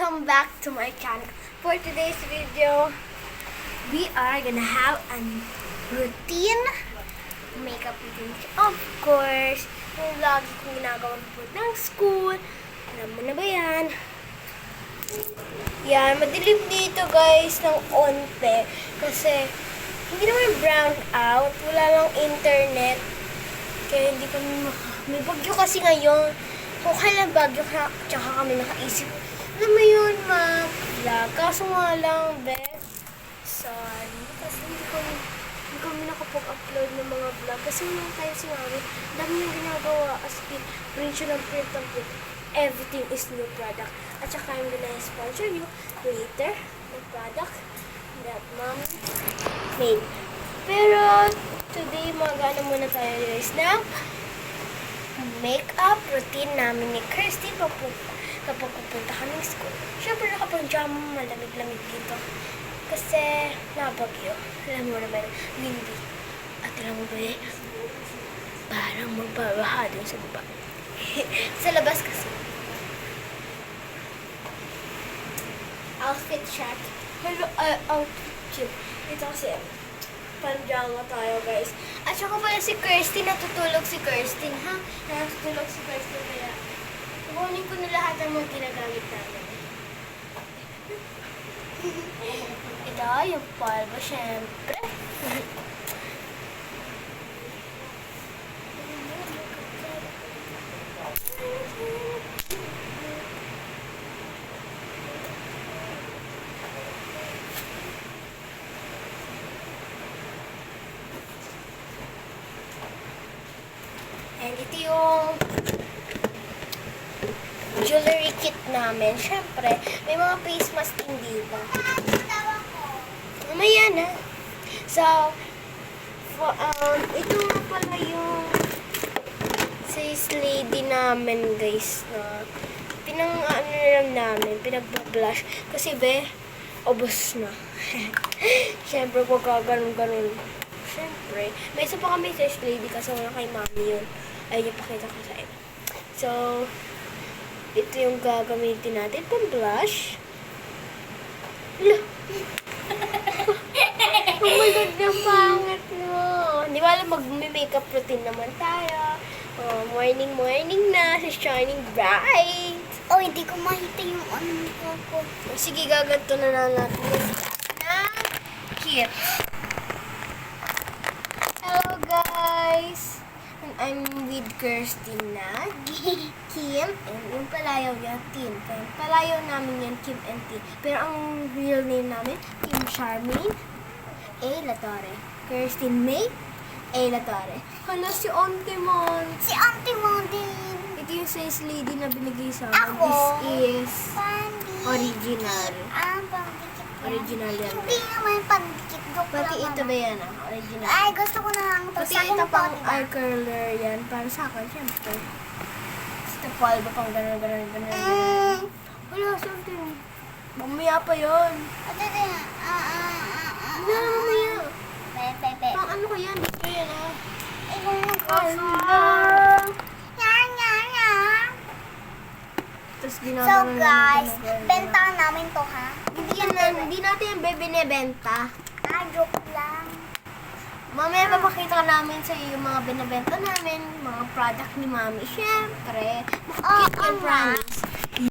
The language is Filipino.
welcome back to my channel. For today's video, we are gonna have a routine makeup routine. Of course, yung lagi kong ginagawa po ng school. Alam mo na ba yan? Yan, madilim dito guys ng onte. Kasi hindi naman brown out. Wala lang internet. Kaya hindi kami may bagyo kasi ngayon. Kung kailan bagyo, tsaka kami nakaisip. Alam mo yun, mag-vlog. Kaso nga lang, sorry. Kasi hindi kami nakapag-upload ng mga vlog. Kasi naman tayo si Mami, dami yung ginagawa. As in, print siya ng print. Everything is new product. At saka I'm gonna sponsor you later the product that Mom made. Pero, today, mag-ano muna tayo guys na makeup routine namin ni Kirsty kapag pupunta kami ng school. Siyempre nakapag-jam, malamig-lamig dito. Kasi nabagyo. Alam mo naman, windy. At alam mo ba parang magbabaha dun sa baba. Sa labas kasi. Outfit check. Hello, outfit check. Ito kasi, panjama tayo guys. At saka pala si Kirsty, natutulog si Kirsty, ha? Natutulog si Kirsty kaya kukunin ko na lahat ng mga ginagamit namin. Ito, yung polvo, syempre. And ito yung jewelry kit namin. Siyempre, may mga face mask din dito. Mamaya na. So, ito nga pala yung sis lady namin, guys, na pinag-blush. Kasi, obos na. Siyempre, kung ganun. Siyempre, may isa pa kami sis lady kasi wala kay Mami yun. Ayun yung pakita ko sa inyo. So, ito yung gagamitin natin pang blush. Hala! Oh my God, ang pangit mo! Di ba alam, mag-makeup routine naman tayo. Oh, morning na, sa shining bright. Oh, hindi ko makita yung ano ko. Sige, gaganto na lang natin na kit. Hello guys! And I'm with Kirsty na, Kim, and yung palayaw yan, Tin. Kaya yung palayaw namin yan, Kim and Tin. Pero ang real name namin, Kim Charmaine A. Latore. Kirsty May A. Latore. Hala, si Auntie Mon. Si Auntie mo din. Ito yung size lady na binigay sa amin. Ako? This is Pandi. original. Pandikit yan. Original yan. Hindi naman pandikit. Joke Pati lang ito naman. ba yan original? Ay, gusto ko na lang ito. Pati Sa akin ito to, pang diba? eye curler yan. Para sa akin, syempre. Ito polvo pang ganun. Wala, something. Mamaya pa yun. Ate, ate. Wala, mamaya. Pepe. Pang ano ko yan? Gusto yan, ah. Ikaw mo Tapos So ginagawa guys, benta namin to ha. Hindi natin yung binibenta. Joke lang. Mamaya papakita namin sa iyo yung mga binibenta namin, mga product ni Mami. Siyempre, makikita yung promise.